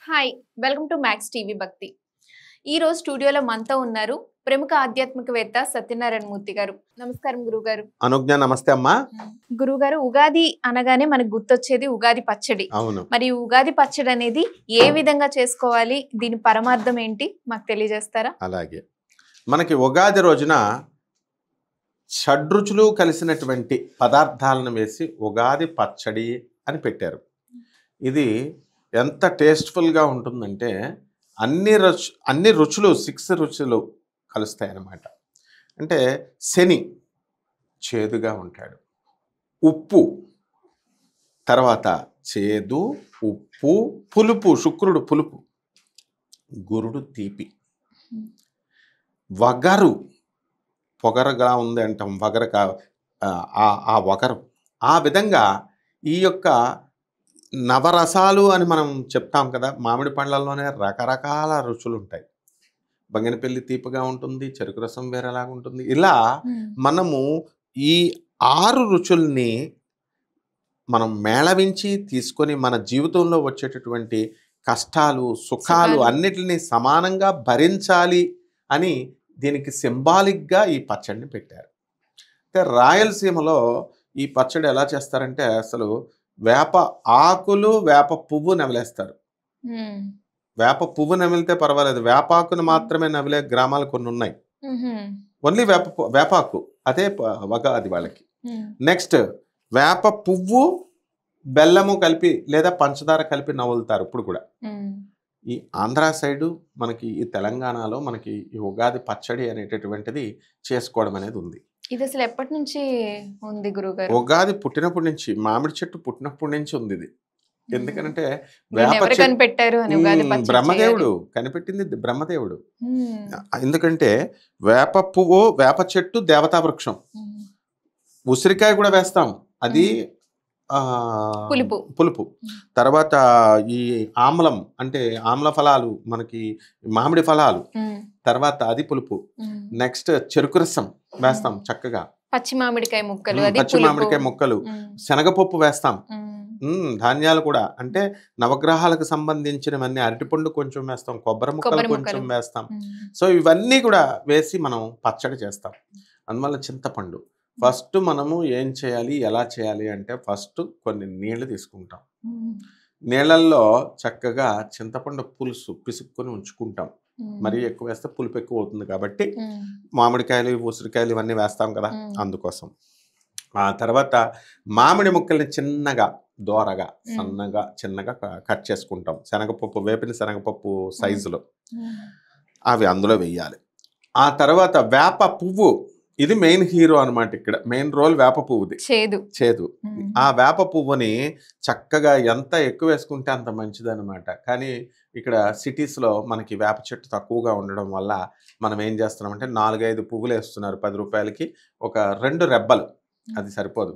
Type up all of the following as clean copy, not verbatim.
Hi welcome to max TV భక్తి. ఈ రోజు స్టూడియోలో మనతో ఉన్నారు ప్రముఖ ఆధ్యాత్మికవేత్త సత్యనారాయణ మూర్తి గారు. నమస్కారం గురుగారు. అనుజ్ఞ నమస్తే అమ్మా. గురుగారు, ఉగాది అనగానే మనకు గుర్తొచ్చేది ఉగాది పచ్చడి. అవును. మరి ఉగాది పచ్చడి అనేది ఏ విధంగా చేసుకోవాలి, దీని పరమార్థం ఏంటి మాకు తెలియజేస్తారా? అలాగే మనకి ఉగాది రోజున షడ్రుచులు కలిసినటువంటి పదార్థాలను వేసి ఉగాది పచ్చడి అని పెట్టారు. ఇది ఎంత టేస్ట్ఫుల్గా ఉంటుందంటే అన్ని రుచులు 6 రుచులు కలుస్తాయి అన్నమాట. అంటే శని చేదుగా ఉంటాడు, ఉప్పు తర్వాత చేదు, ఉప్పు, పులుపు శుక్రుడు పులుపు, గురుడు తీపి, వగరు పొగరగా ఉంది అంటాం, వగరగా ఆ వగరు. ఆ విధంగా ఈ యొక్క నవరసాలు అని మనం చెప్తాం కదా, మామిడి పండ్లలోనే రకరకాల రుచులు ఉంటాయి. బంగినపల్లి తీపిగా ఉంటుంది, చెరుకు రసం వేరేలాగా ఉంటుంది. ఇలా మనము ఈ 6 రుచుల్ని మనం మేళవించి తీసుకొని మన జీవితంలో వచ్చేటటువంటి కష్టాలు సుఖాలు అన్నిటిని సమానంగా భరించాలి అని దీనికి సింబాలిక్గా ఈ పచ్చడిని పెట్టారు. అంటే రాయలసీమలో ఈ పచ్చడి ఎలా చేస్తారంటే అసలు వేప ఆకులు వేప పువ్వు నమిలేస్తారు. వేప పువ్వు నమిలితే పర్వాలేదు, వేపాకును మాత్రమే నమిలే గ్రామాలు కొన్ని ఉన్నాయి. ఓన్లీ వేపాకు అదే అది వాళ్ళకి. నెక్స్ట్ వేప పువ్వు బెల్లము కలిపి లేదా పంచదార కలిపి నవ్వులుతారు ఇప్పుడు కూడా. ఈ ఆంధ్ర సైడు మనకి ఈ తెలంగాణలో మనకి ఈ ఉగాది పచ్చడి అనేటటువంటిది చేసుకోవడం అనేది ఉంది. ఇది అసలు ఎప్పటి నుంచి ఉంది గురుగారు? ఉగాది పుట్టినప్పటి నుంచి, మామిడి చెట్టు పుట్టినప్పటి నుంచి ఉంది ఇది. ఎందుకంటే బ్రహ్మదేవుడు కనిపెట్టింది, బ్రహ్మదేవుడు. ఎందుకంటే వేప పువ్వు, వేప చెట్టు దేవతా వృక్షం. ఉసిరికాయ కూడా వేస్తాం, అది పులుపు. తర్వాత ఈ ఆమ్లం అంటే ఆమ్ల ఫలాలు, మనకి మామిడి ఫలాలు, తర్వాత అది పులుపు. నెక్స్ట్ చెరుకు రసం వేస్తాం చక్కగా, పచ్చి మామిడికాయ ముక్కలు, శనగపప్పు వేస్తాం, ధాన్యాలు కూడా. అంటే నవగ్రహాలకు సంబంధించినవన్నీ, అరటిపండు కొంచెం వేస్తాం, కొబ్బరి ముక్కలు కొంచెం వేస్తాం. సో ఇవన్నీ కూడా వేసి మనం పచ్చడి చేస్తాం. అందువల్ల చింతపండు ఫస్ట్ మనము ఏం చేయాలి, ఎలా చేయాలి అంటే ఫస్ట్ కొన్ని నీళ్లు తీసుకుంటాం. నీళ్ళల్లో చక్కగా చింతపండు పులుసు పిసుక్కొని ఉంచుకుంటాం. మరీ ఎక్కువ వేస్తే పులుపు ఎక్కువ అవుతుంది కాబట్టి మామిడికాయలు, ఉసిరికాయలు ఇవన్నీ వేస్తాం కదా, అందుకోసం. ఆ తర్వాత మామిడి ముక్కల్ని చిన్నగా దోరగా సన్నగా చిన్నగా కట్ చేసుకుంటాం. శనగపప్పు, వేపిన శనగపప్పు సైజులో అవి అందులో వేయాలి. ఆ తర్వాత వేప పువ్వు, ఇది మెయిన్ హీరో అనమాట. ఇక్కడ మెయిన్ రోల్ వేప పువ్వుది, చేదు. ఆ వేప పువ్వుని చక్కగా ఎంత ఎక్కువ వేసుకుంటే అంత మంచిది అనమాట. కానీ ఇక్కడ సిటీస్లో మనకి వేప చెట్టు తక్కువగా ఉండడం వల్ల మనం ఏం చేస్తున్నామంటే 4-5 పువ్వులు వేస్తున్నారు 10 రూపాయలకి. ఒక 2 రెబ్బలు అది సరిపోదు.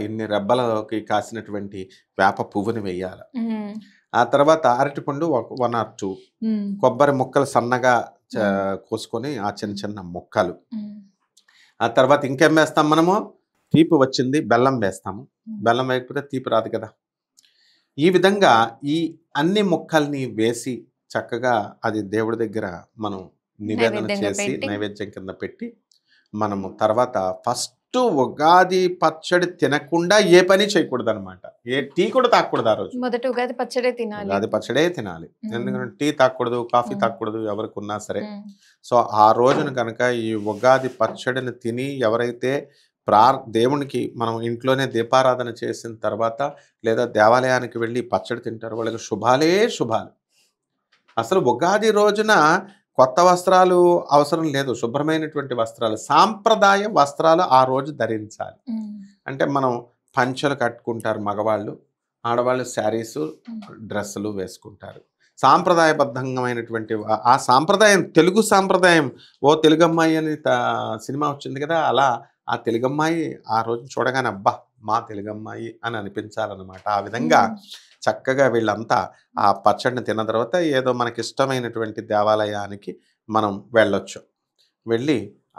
ఇన్ని రెబ్బలకి కాసినటువంటి వేప పువ్వుని వేయాలి. ఆ తర్వాత అరటిపండు 1 or 2, కొబ్బరి ముక్కలు సన్నగా కోసుకొని ఆ చిన్న చిన్న ముక్కలు. ఆ తర్వాత ఇంకేం వేస్తాం మనము, తీపి వచ్చింది బెల్లం వేస్తాము. బెల్లం వేయకపోతే తీపి రాదు కదా. ఈ విధంగా ఈ అన్ని ముక్కల్ని వేసి చక్కగా అది దేవుడి దగ్గర మనం నివేదన చేసి నైవేద్యం కింద పెట్టి మనము తర్వాత ఫస్ట్ ఉగాది పచ్చడి తినకుండా ఏ పని చేయకూడదు అనమాట. ఏ టీ కూడా తాగకూడదు ఆ రోజు. మొదట ఉగాది పచ్చడే తినాలి. ఉగాది పచ్చడే తినాలి. ఎందుకంటే టీ తాగకూడదు, కాఫీ తాగకూడదు ఎవరికి ఉన్నా సరే. సో ఆ రోజున కనుక ఈ ఉగాది పచ్చడిని తిని ఎవరైతే దేవునికి మనం ఇంట్లోనే దీపారాధన చేసిన తర్వాత లేదా దేవాలయానికి వెళ్ళి పచ్చడి తింటారో వాళ్ళకి శుభాలే శుభాలు. అసలు ఉగాది రోజున కొత్త వస్త్రాలు అవసరం లేదు, శుభ్రమైనటువంటి వస్త్రాలు, సాంప్రదాయ వస్త్రాలు ఆ రోజు ధరించాలి. అంటే మనం పంచెలు కట్టుకుంటారు మగవాళ్ళు, ఆడవాళ్ళు శారీసు డ్రెస్సులు వేసుకుంటారు. సాంప్రదాయబద్ధమైనటువంటి ఆ సాంప్రదాయం, తెలుగు సాంప్రదాయం. ఓ తెలుగమ్మాయి అని సినిమా వచ్చింది కదా, అలా ఆ తెలుగమ్మాయి ఆ రోజు చూడగానే అబ్బా మా తెలుగమ్మాయి అని అనిపించాలన్నమాట. ఆ విధంగా చక్కగా వీళ్ళంతా ఆ పచ్చడిని తిన్న తర్వాత ఏదో మనకి ఇష్టమైనటువంటి దేవాలయానికి మనం వెళ్ళొచ్చు. వెళ్ళి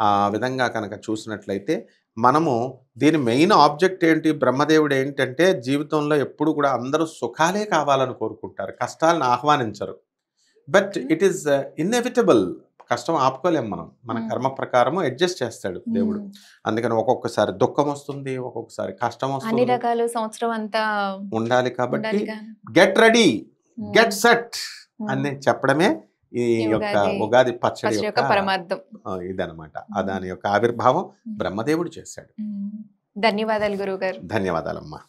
ఆ విధంగా కనుక చూసినట్లయితే మనము దీని మెయిన్ ఆబ్జెక్ట్ ఏంటి, బ్రహ్మదేవుడు ఏంటంటే జీవితంలో ఎప్పుడు కూడా అందరూ సుఖాలే కావాలని కోరుకుంటారు, కష్టాలను ఆహ్వానించరు. But it is inevitable. కష్టం ఆపుకోలేం మనం, మన కర్మ ప్రకారము అడ్జస్ట్ చేస్తాడు దేవుడు. అందుకని ఒక్కొక్కసారి దుఃఖం వస్తుంది, ఒక్కొక్కసారి కష్టం అన్ని వస్తుంది, రకాలు సంవత్సరం అంతా ఉండాలి. కాబట్టి ఉండాలిగా. గెట్ రెడీ, గెట్ సెట్ అని చెప్పడమే ఈ యొక్క ఉగాది పచ్చడి యొక్క యొక్క పరమార్థం. ఇదనమాట. దాని యొక్క ఆవిర్భావం బ్రహ్మదేవుడు చేశాడు. ధన్యవాదాలు గురువు గారు. ధన్యవాదాలమ్మా.